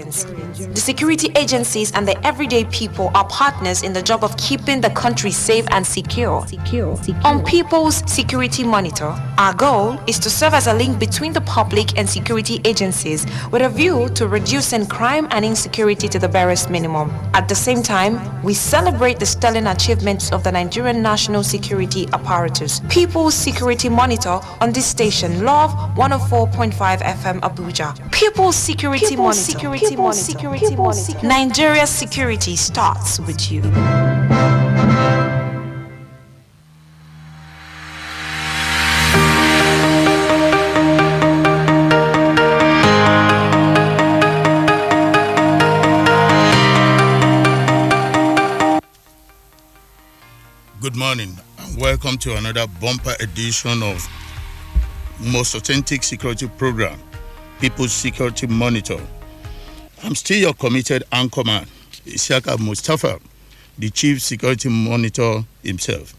Nigerians. The security agencies and the everyday people are partners in the job of keeping the country safe and secure. On People's Security Monitor, our goal is to serve as a link between the public and security agencies with a view to reducing crime and insecurity to the barest minimum. At the same time, we celebrate the sterling achievements of the Nigerian national security apparatus. People's Security Monitor on this station, Love 104.5 FM Abuja. People's Security Monitor. Nigeria's security starts with you. Good morning and welcome to another bumper edition of most authentic security program, People's Security Monitor. I'm still your committed anchorman, Isiaka Mustafa, the Chief Security Monitor himself.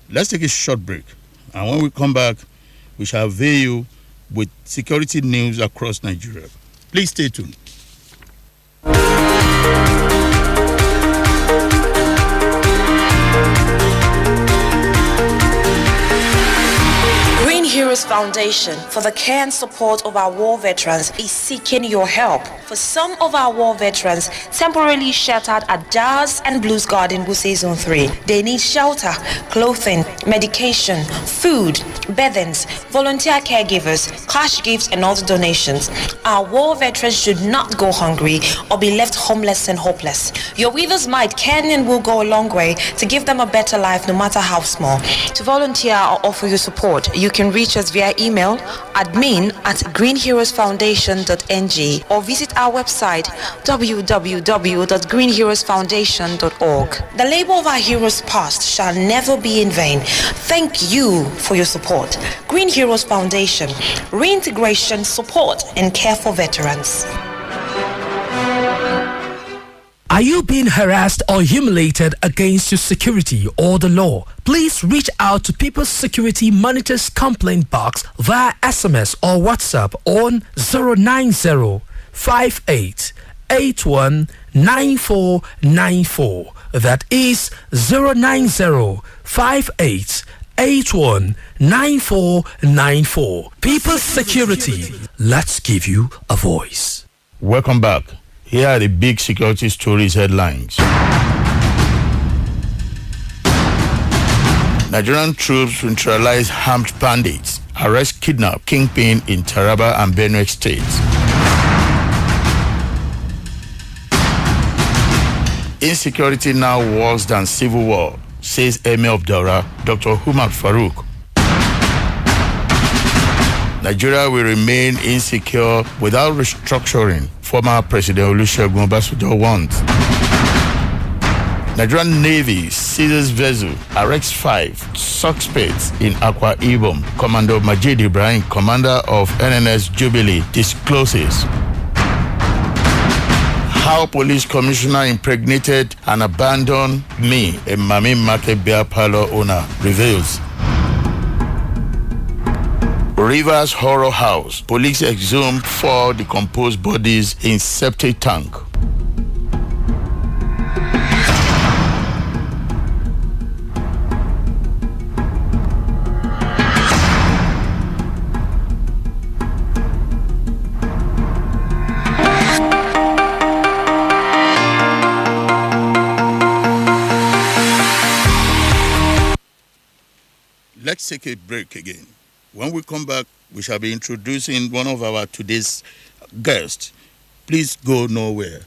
Let's take a short break, and when we come back, we shall avail you with security news across Nigeria. Please stay tuned. Heroes Foundation for the care and support of our war veterans is seeking your help. For some of our war veterans temporarily sheltered at Jazz and Blues Garden, Wuse Zone 3, they need shelter, clothing, medication, food, beddings, volunteer caregivers, cash gifts and other donations. Our war veterans should not go hungry or be left homeless and hopeless. Your with us might can and will go a long way to give them a better life no matter how small. To volunteer or offer your support, you can reach us via email admin@greenheroesfoundation.ng or visit our website www.greenheroesfoundation.org. The labor of our heroes past shall never be in vain. Thank you for your support. Green Heroes Foundation, reintegration, support and care for veterans. Are you being harassed or humiliated against your security or the law? Please reach out to People's Security Monitor's complaint box via SMS or WhatsApp on 090-5881-9494. That is 090-5881-9494. People's Security. Let's give you a voice. Welcome back. Here are the big security stories headlines. Nigerian troops neutralize armed bandits, arrest kidnap kingpin in Taraba and Benue states. Insecurity now worse than civil war, says Emir of Daura, Dr. Umar Farouk. Nigeria will remain insecure without restructuring, former President Olusegun Obasanjo wants. Nigerian Navy seizes vessel, arrests 5 suspects in Akwa Ibom. Commander Majid Ibrahim, commander of NNS Jubilee, discloses. How police commissioner impregnated and abandoned me, a Mami Market beer parlor owner, reveals. Rivers Horror House. Police exhumed 4 decomposed bodies in septic tank. Let's take a break again. When we come back, we shall be introducing one of our today's guests. Please go nowhere.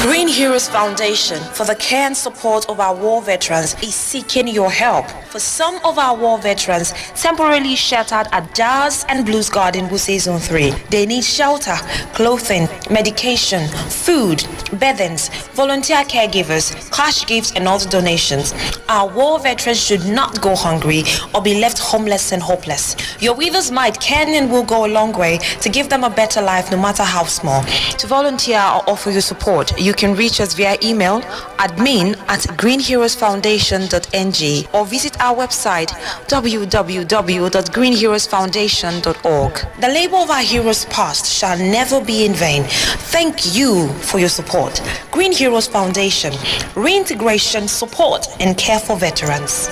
Green Heroes Foundation for the care and support of our war veterans is seeking your help. For some of our war veterans temporarily sheltered at Jazz and Blues Garden, Wuse Zone 3, they need shelter, clothing, medication, food, beddings, volunteer caregivers, cash gifts and other donations. Our war veterans should not go hungry or be left homeless and hopeless. Your with us might can and will go a long way to give them a better life no matter how small. To volunteer or offer your support, you can reach us via email admin@greenheroesfoundation.ng or visit our website www.greenheroesfoundation.org. The labor of our heroes past shall never be in vain. Thank you for your support. Green Heroes Foundation, reintegration, support, and care for veterans.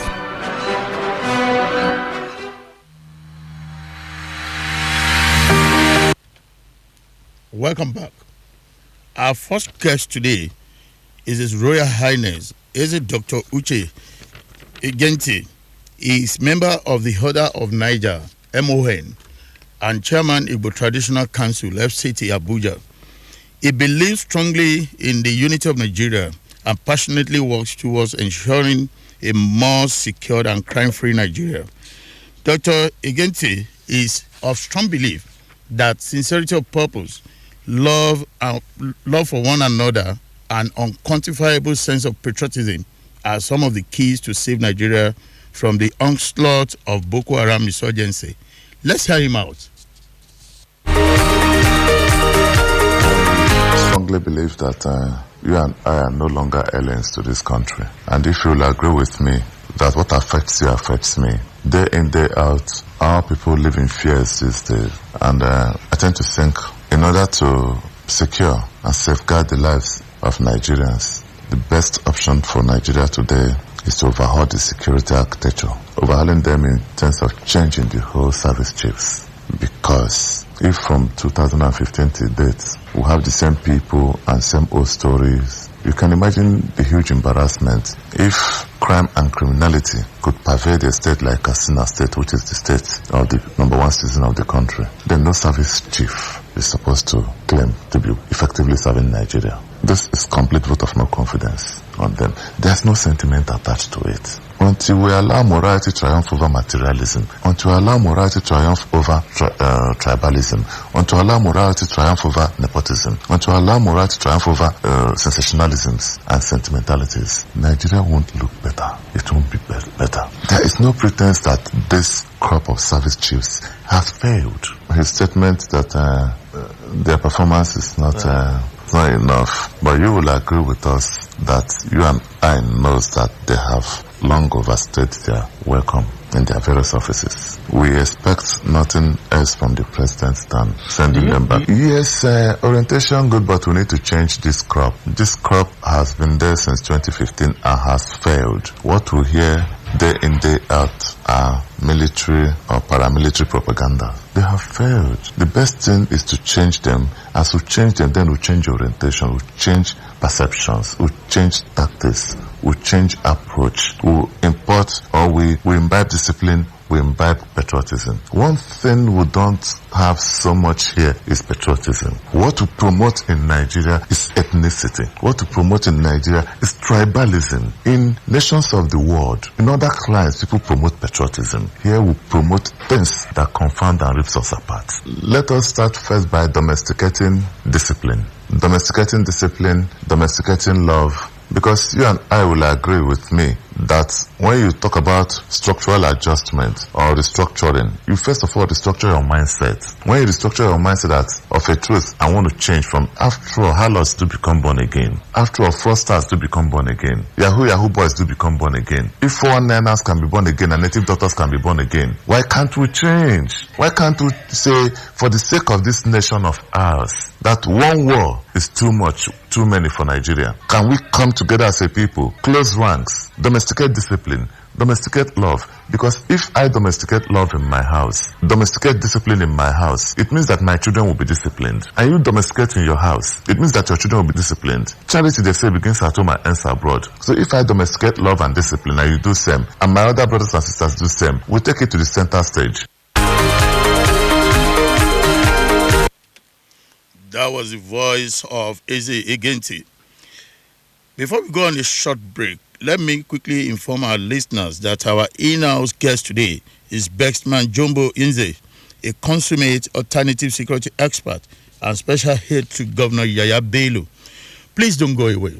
Welcome back. Our first guest today is His Royal Highness Dr. UCHE EGENTI. He is member of the Order of Niger, MON, and Chairman IGBO Traditional Council, FCT Abuja. He believes strongly in the unity of Nigeria and passionately works towards ensuring a more secure and crime-free Nigeria. Dr. EGENTI is of strong belief that sincerity of purpose, love for one another, and unquantifiable sense of patriotism are some of the keys to save Nigeria from the onslaught of Boko Haram insurgency. Let's hear him out. I strongly believe that you and I are no longer aliens to this country. And if you'll agree with me that what affects you affects me, day in, day out, our people live in fears these days. And I tend to think in order to secure and safeguard the lives of Nigerians, the best option for Nigeria today is to overhaul the security architecture, overhauling them in terms of changing the whole service chiefs. Because if from 2015 to date we have the same people and same old stories, you can imagine the huge embarrassment if crime and criminality could pervade a state like Katsina State, which is the state of the number one citizen of the country. Then no service chief is supposed to claim to be effectively serving Nigeria. This is complete vote of no confidence on them. There's no sentiment attached to it. Until we allow morality triumph over materialism, until we allow morality triumph over tribalism, until we allow morality triumph over nepotism, until we allow morality triumph over sensationalisms and sentimentalities, Nigeria won't look better. It won't be better. There is no pretense that this crop of service chiefs has failed. His statement that their performance is not enough, but you will agree with us that you and I knows that they have long overstayed their welcome in their various offices. We expect nothing else from the president than sending them back. Yes, orientation good, but we need to change this crop. This crop has been there since 2015 and has failed. What we hear day in, day out are military or paramilitary propaganda. They have failed. The best thing is to change them. As we change them, then we change orientation, we change perceptions, we change tactics, we change approach, we import or we imbibe discipline, we imbibe patriotism. One thing we don't have so much here is patriotism. What we promote in Nigeria is ethnicity. What we promote in Nigeria is tribalism. In nations of the world, in other climes, people promote patriotism. Here we promote things that confound and rips us apart. Let us start first by domesticating discipline. Domesticating discipline, domesticating love. Because you and I will agree with me that when you talk about structural adjustment or restructuring, you first of all restructure your mindset. When you restructure your mindset that of a truth, I want to change from, after all, harlots do become born again. After all, fraudsters do become born again. Yahoo boys do become born again. If 419ers can be born again and native doctors can be born again, why can't we change? Why can't we say, for the sake of this nation of ours, that one war is too much, too many for Nigeria? Can we come together as a people, close ranks, domesticate discipline, domesticate love? Because if I domesticate love in my house, domesticate discipline in my house, it means that my children will be disciplined. And you domesticate in your house, it means that your children will be disciplined. Charity, they say, begins at home and ends abroad. So if I domesticate love and discipline and you do same, and my other brothers and sisters do same, we take it to the center stage. That was the voice of Eze EGENTI. Before we go on a short break, let me quickly inform our listeners that our in-house guest today is Bexman Jumbo Inze, a consummate alternative security expert and special aide to Governor Yaya Bello. Please don't go away.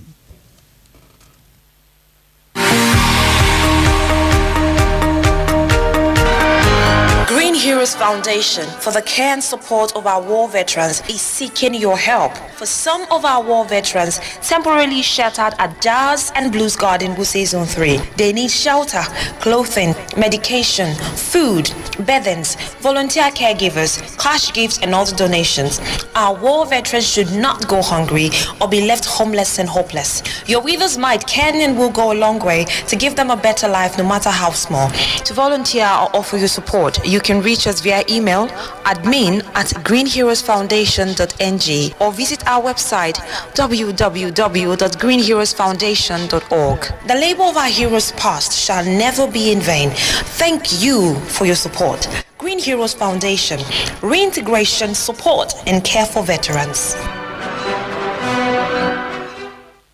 Heroes Foundation for the care and support of our war veterans is seeking your help. For some of our war veterans temporarily sheltered at Jazz and Blues Garden, Wuse Zone 3, they need shelter, clothing, medication, food, beddings, volunteer caregivers, cash gifts, and other donations. Our war veterans should not go hungry or be left homeless and hopeless. Your with us might can and will go a long way to give them a better life, no matter how small. To volunteer or offer your support, you can reach us via email admin@greenheroesfoundation.ng or visit our website www.greenheroesfoundation.org. The labor of our heroes past shall never be in vain. Thank you for your support. Green Heroes Foundation, reintegration, support, and care for veterans.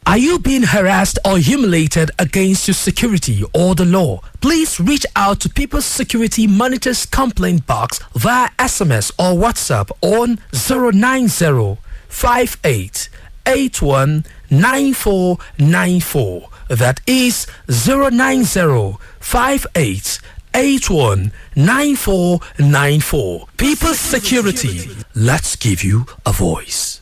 Are you being harassed or humiliated against your security or the law? Please reach out to People's Security Monitors complaint box via SMS or WhatsApp on 090 58 81 9494. That is 090 58 81 9494. People's Security. Let's give you a voice.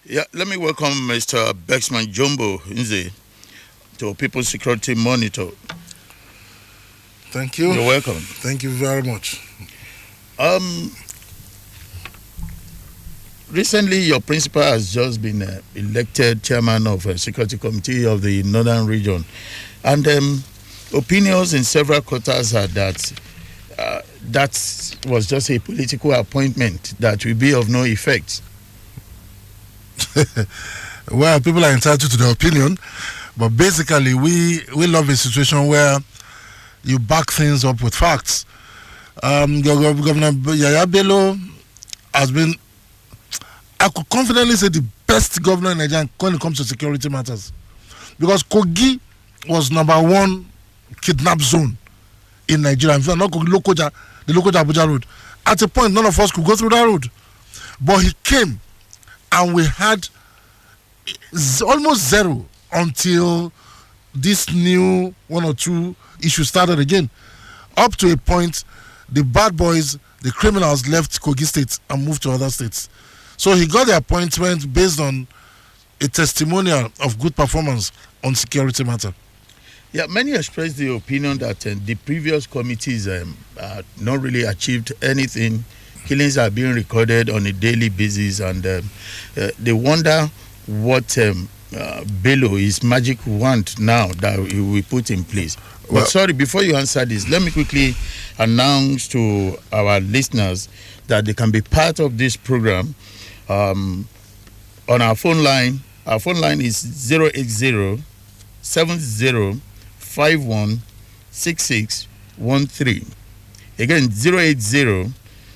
Yeah, let me welcome Mr. Bexman Jumbo Nze to People's Security Monitor. Thank you. You're welcome. Thank you very much. Recently, your principal has just been elected chairman of a security committee of the Northern Region, and opinions in several quarters are that that was just a political appointment that will be of no effect. Well, people are entitled to their opinion, but basically we love a situation where you back things up with facts. Governor Yaya Bello has been, I could confidently say, the best governor in Nigeria when it comes to security matters, because Kogi was #1 kidnap zone in Nigeria. If not Lokoja, the Lokoja Abuja road, at a point none of us could go through that road, but he came and we had almost zero until this new 1 or 2 issues started again. Up to a point, the bad boys, the criminals, left Kogi State and moved to other states. So he got the appointment based on a testimonial of good performance on security matter. Yeah, many expressed the opinion that the previous committees not really achieved anything. Killings are being recorded on a daily basis, and they wonder what Bello, his magic wand now that he will put in place. Well, but sorry, before you answer this, let me quickly announce to our listeners that they can be part of this program on our phone line. Our phone line is 080 70 51 6613. Again, 080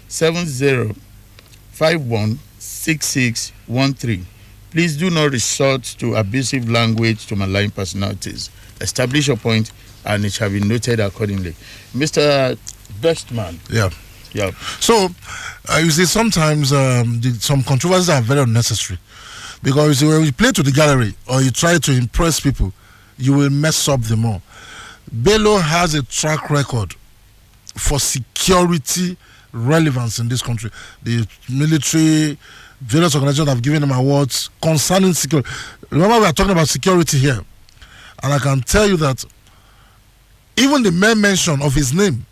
70516613. Please do not resort to abusive language to malign personalities. Establish your point, and it shall be noted accordingly. Mr. Bestman. Yeah. So, you see, sometimes some controversies are very unnecessary, because when you play to the gallery or you try to impress people, you will mess up the more. Bello has a track record for security relevance in this country. The military, various organizations have given him awards concerning security. Remember, we are talking about security here, and I can tell you that even the mere mention of his name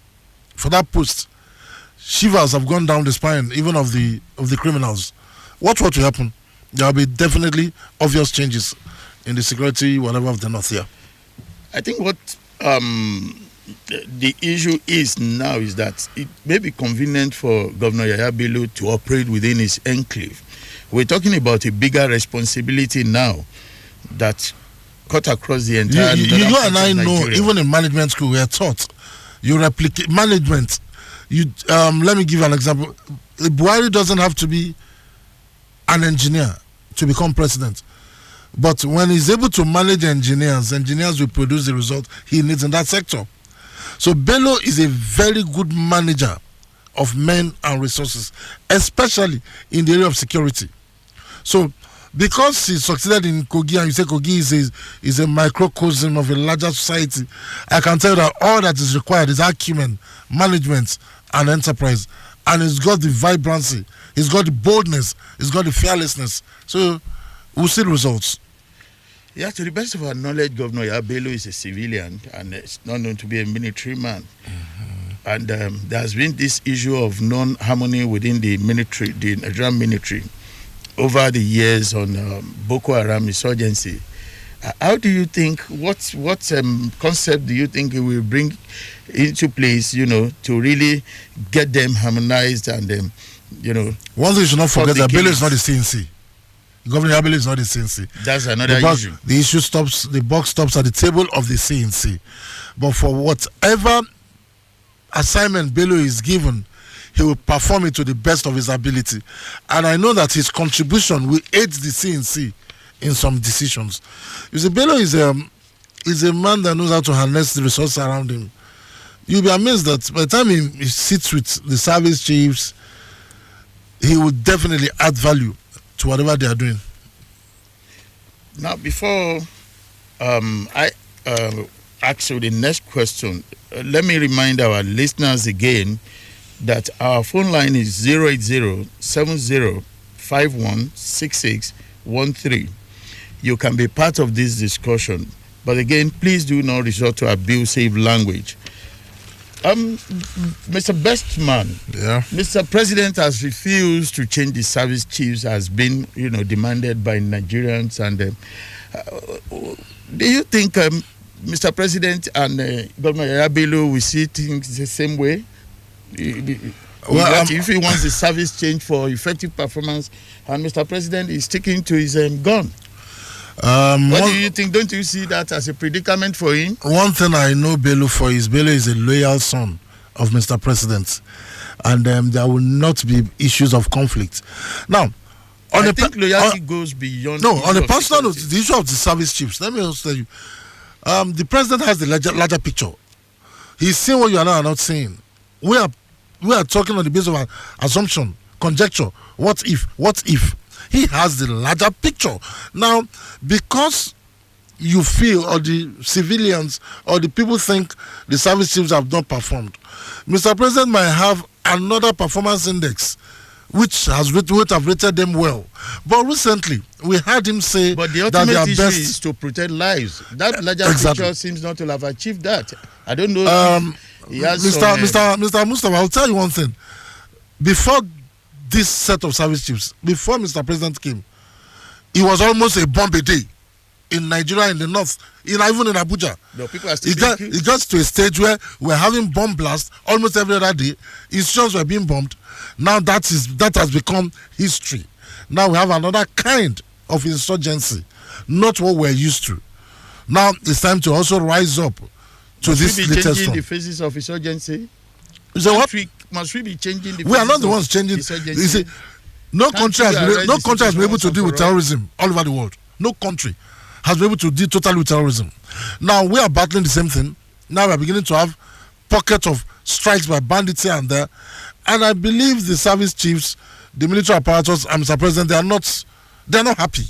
for that post, shivers have gone down the spine, even of the criminals. Watch what will happen. There will be definitely obvious changes in the security, whatever, of the north here. I think what the issue is now is that it may be convenient for Governor Yaya Bello to operate within his enclave. We're talking about a bigger responsibility now that cut across the entire. You know, and I know, even in management school, we are taught you replicate management. You let me give you an example. Buhari doesn't have to be an engineer to become president. But when he's able to manage engineers will produce the result he needs in that sector. So Bello is a very good manager of men and resources, especially in the area of security. So because he succeeded in Kogi, and you say Kogi is a microcosm of a larger society, I can tell you that all that is required is acumen, management, and enterprise. And he's got the vibrancy, he's got the boldness, he's got the fearlessness. So we'll see the results. Yeah, to the best of our knowledge, Governor Yabelo is a civilian and is not known to be a military man. And there has been this issue of non-harmony within the military, the Nigerian military, over the years on Boko Haram insurgency. How do you think, what concept do you think it will bring into place, to really get them harmonized and, one thing you should not forget that Bello is not the CNC. Governor Bello is not the CNC. That's another issue. The issue stops, the buck stops at the table of the CNC. But for whatever assignment Bello is given, he will perform it to the best of his ability. And I know that his contribution will aid the CNC in some decisions. You see, Bello is a man that knows how to harness the resources around him. You'll be amazed that by the time he sits with the service chiefs, he will definitely add value to whatever they are doing. Now, before I ask you the next question, let me remind our listeners again that our phone line is 080-7051-6613. You can be part of this discussion, but again, please do not resort to abusive language. Mr. Bestman, Mr. President has refused to change the service chiefs as been, demanded by Nigerians. And do you think Mr. President and Governor Yabelo will see things the same way? If he wants the service change for effective performance, and Mr. President is sticking to his gun. What do you think? Don't you see that as a predicament for him? One thing I know Bello for is Bello is a loyal son of Mr. President, and there will not be issues of conflict. Now, I think loyalty goes beyond. No, on a personal note, the issue of the service chiefs. Let me also tell you, the president has the larger picture. He's seeing what you are not seeing. We are talking on the basis of assumption, conjecture. What if? He has the larger picture. Now, because you feel, or the civilians, or the people think the service chiefs have not performed, Mr. President might have another performance index, which would have rated them well. But recently, we heard him say that the ultimate issue is to protect lives. That larger picture seems not to have achieved that. I don't know. Mr. Mustafa, I'll tell you one thing. Before this set of service chiefs, before Mr. President came, it was almost a bomb a day in Nigeria, in the north, even in Abuja. No, people are still it got to a stage where we're having bomb blasts almost every other day. Institutions were being bombed. Now that has become history. Now we have another kind of insurgency, not what we're used to. Now it's time to also rise up to this latest one. Must we be changing the phases of insurgency? Must we be changing the We are not the ones changing. You see, no country has been able to deal with terrorism all over the world. No country has been able to deal totally with terrorism. Now we are battling the same thing. Now we are beginning to have pockets of strikes by bandits here and there. And I believe the service chiefs, the military apparatus, and Mr. President, they are not happy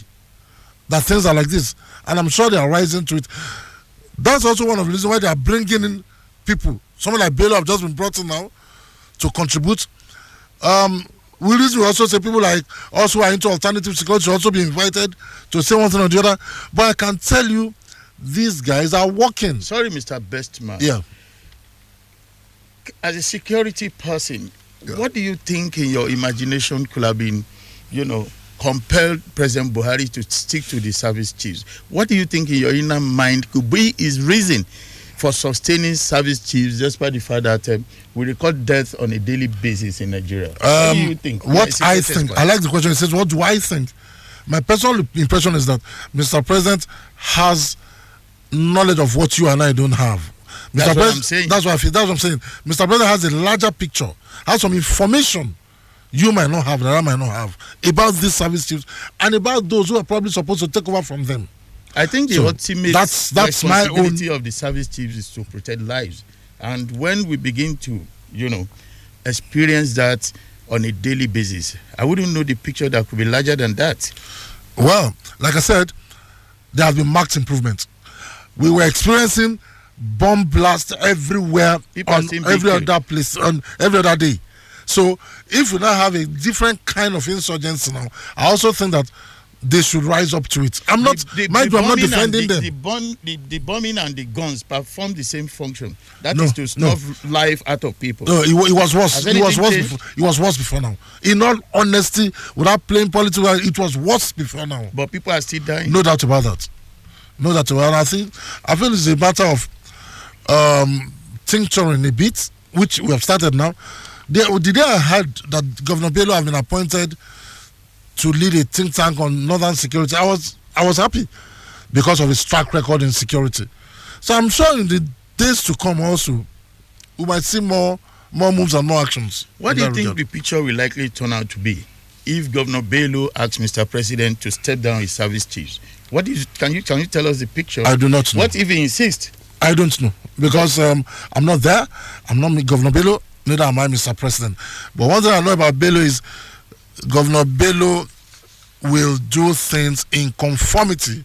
that things are like this. And I'm sure they are rising to it. That's also one of the reasons why they are bringing in people. Someone like Bello have just been brought in now to contribute. We also say people like us who are into alternative security should also be invited to say one thing or the other. But I can tell you, these guys are working. Sorry, Mr. Bestman. Yeah. As a security person, what do you think in your imagination could have been, compelled President Buhari to stick to the service chiefs? What do you think in your inner mind could be his reason for sustaining service chiefs, despite the fact that we record death on a daily basis in Nigeria? What do you think? What I think, I like the question. It says, what do I think? My personal impression is that Mr. President has knowledge of what you and I don't have. That's what I'm saying. That's what I feel. That's what I'm saying. Mr. President has a larger picture, has some information you might not have, that I might not have, about these service chiefs and about those who are probably supposed to take over from them. I think the ultimate that's responsibility of the service chiefs is to protect lives. And when we begin to, experience that on a daily basis, I wouldn't know the picture that could be larger than that. Well, like I said, there have been marked improvements. We were experiencing bomb blasts everywhere on every other place, on every other day. So if we now have a different kind of insurgency now, I also think that they should rise up to it. I'm not defending them. The bombing and the guns perform the same function. That is to snuff life out of people. No, it was worse. It was worse before now. In all honesty, without playing political, it was worse before now. But people are still dying. No doubt about that. No doubt about that. I feel it's a matter of tincturing a bit, which we have started now. The day I heard that Governor Bello have been appointed to lead a think tank on northern security, I was happy because of his track record in security. So I'm sure in the days to come also, we might see more moves and more actions. What do you think the picture will likely turn out to be if Governor Bello asks Mr. President to step down his service chiefs? Can you tell us the picture? I do not know. What if he insists? I don't know because I'm not there. I'm not Governor Bello. Neither am I, Mr. President. But one thing I know about Bello is Governor Bello will do things in conformity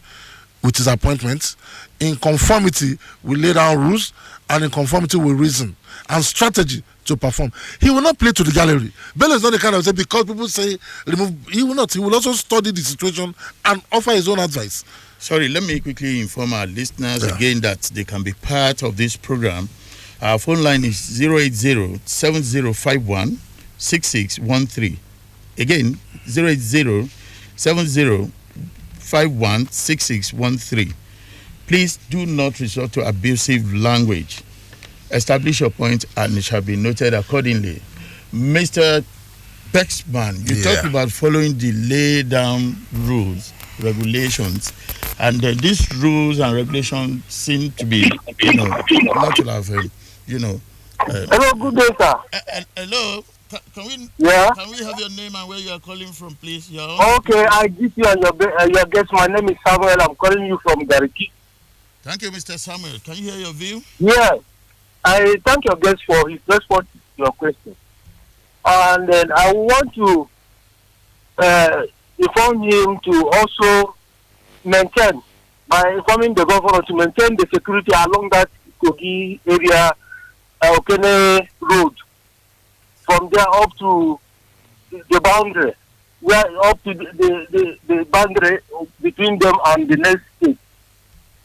with his appointments, in conformity with laid down rules, and in conformity with reason and strategy to perform. He will not play to the gallery. Bello is not the kind of say because people say remove. He will not. He will also study the situation and offer his own advice. Sorry, let me quickly inform our listeners again that they can be part of this program. Our phone line is 080-7051-6613. Again, 080-7051-6613. Please do not resort to abusive language. Establish your point and it shall be noted accordingly. Mr. Bexman, you talked about following the lay down rules, regulations, and these rules and regulations seem to be, not to have, hello, good day, sir. Hello, can we have your name and where you are calling from, please? Okay, I give you and your guest. My name is Samuel. I'm calling you from Gariki. Thank you, Mr. Samuel. Can you hear your view? Yeah, I thank your guest for his response to your question. And then I want to inform him to also maintain, by informing the governor to maintain the security along that Kogi area, Okene Road, from there up to the boundary, up to the boundary between them and the next state,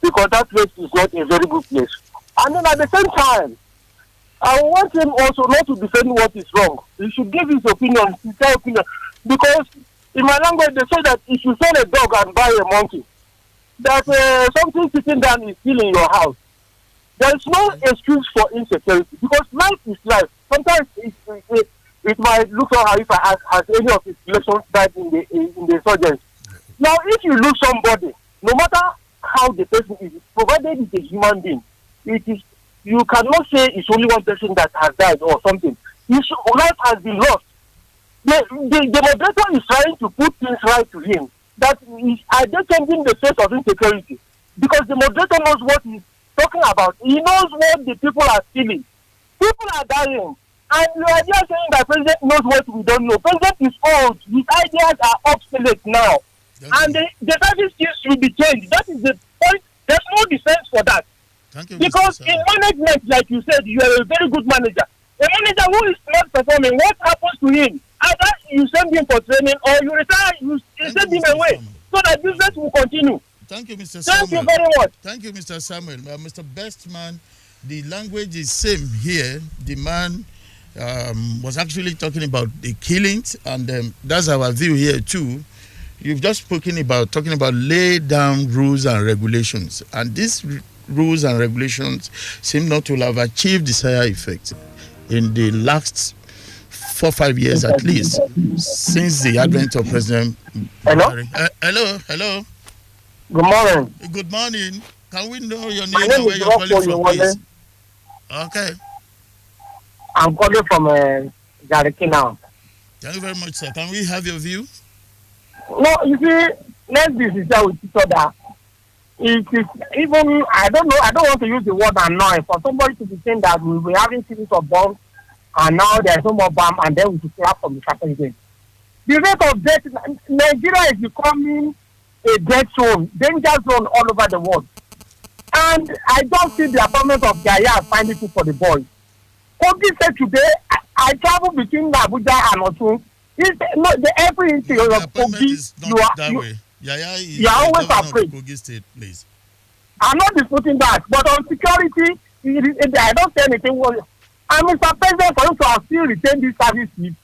because that place is not a very good place. And then at the same time, I want him also not to defend what is wrong. He should give his opinion, because in my language they say that if you sell a dog and buy a monkey, that something sitting down is still in your house. There is no excuse for insecurity, because life is life. Sometimes it might look somehow if has any of his relations died in the insurgency. Now, if you lose somebody, no matter how the person is, provided it's a human being, you cannot say it's only one person that has died or something. His life has been lost. The moderator is trying to put things right to him. That is, are they changing the face of insecurity? Because the moderator knows what he's talking about. He knows what the people are feeling. People are dying. And you are just saying that President knows what we don't know. President is old. His ideas are obsolete now. And the service should be changed. That is the point. There's no defense for that. Because in management, like you said, you are a very good manager. A manager who is not performing, what happens to him? Either you send him for training or you retire, you send him away so that business will continue. Thank you, Mr. Samuel. Thank you very much. Thank you, Mr. Samuel. Mr. Bestman, the language is same here. The man was actually talking about the killings, and that's our view here too. You've just talking about lay down rules and regulations, and these rules and regulations seem not to have achieved desired effect in the last 4 or 5 years at least since the advent of President Buhari. Hello. Good morning. Good morning. Can we know your name and where you're calling from, please? Okay. I'm calling from Gariki now. Thank you very much, sir. Can we have your view? No, you see, let's be sincere with each other. It is even, I don't want to use the word annoying for somebody to be saying that we were having series of bombs and now there's no more bomb and then we should clap from the second again. The rate of death, Nigeria is becoming a death zone, danger zone all over the world. And I don't see the appointment of Yaya finding it for the boys. Kogi said today, I travel between Abuja and Osun. Every interior of Kogi, you are always afraid. Kogi State, please. I'm not disputing that, but on security, I don't say anything. And Mr. President, for you to still retain this service, in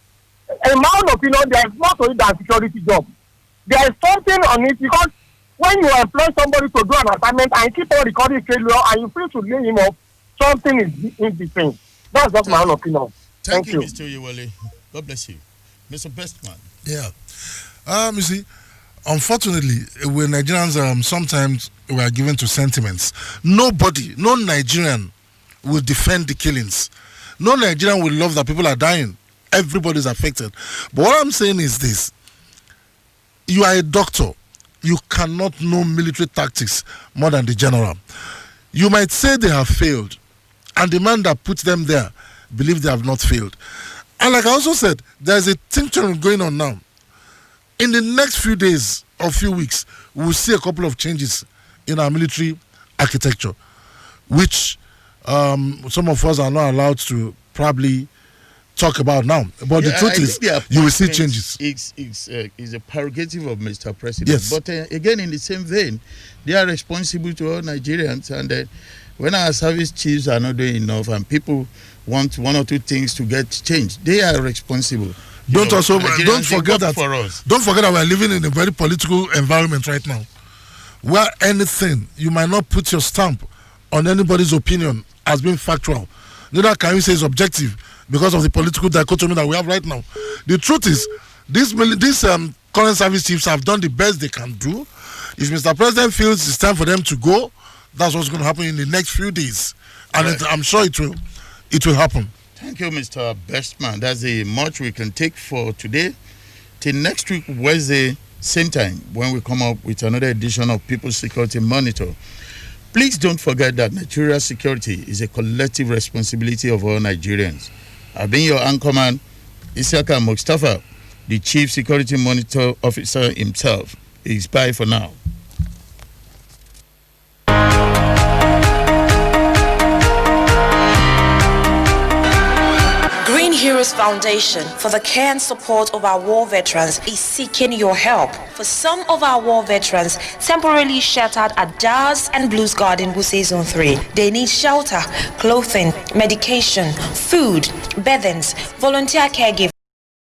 my own opinion, there is more to it than security job. There is something on it because when you employ somebody to do an assignment and keep on recording failure and you feel to lay him off, something is in between. That's just my own opinion. Thank you, Mr. Oyewole. God bless you. Mr. Bestman. Yeah. You see, unfortunately, we Nigerians sometimes we are given to sentiments. Nobody, no Nigerian will defend the killings. No Nigerian will love that people are dying. Everybody's affected. But what I'm saying is this. You are a doctor. You cannot know military tactics more than the general. You might say they have failed, and the man that put them there believe they have not failed. And like I also said, there's a tincturing going on now. In the next few days or few weeks, we'll see a couple of changes in our military architecture, which some of us are not allowed to probably talk about now. But the truth is, you will see changes. It's a prerogative of Mr. President. Yes. But again, in the same vein, they are responsible to all Nigerians. And when our service chiefs are not doing enough and people want one or two things to get changed, they are responsible. Don't forget that we're living in a very political environment right now, where anything you might not put your stamp on anybody's opinion as being factual. Neither can you say it's objective because of the political dichotomy that we have right now. The truth is, these current service chiefs have done the best they can do. If Mr. President feels it's time for them to go, that's what's going to happen in the next few days, and right. I'm sure it will happen. Thank you, Mr. Bestman. That's the much we can take for today. Till next week, Wednesday, same time, when we come up with another edition of People's Security Monitor. Please don't forget that Nigeria's security is a collective responsibility of all Nigerians. I've been your anchorman, Isiaka Mustafa, the Chief Security Monitor Officer himself. It's bye for now. Heroes Foundation for the care and support of our war veterans is seeking your help. For some of our war veterans temporarily sheltered at Dars and Blues Garden, Wuse Zone 3, they need shelter, clothing, medication, food, beddings, volunteer caregiving.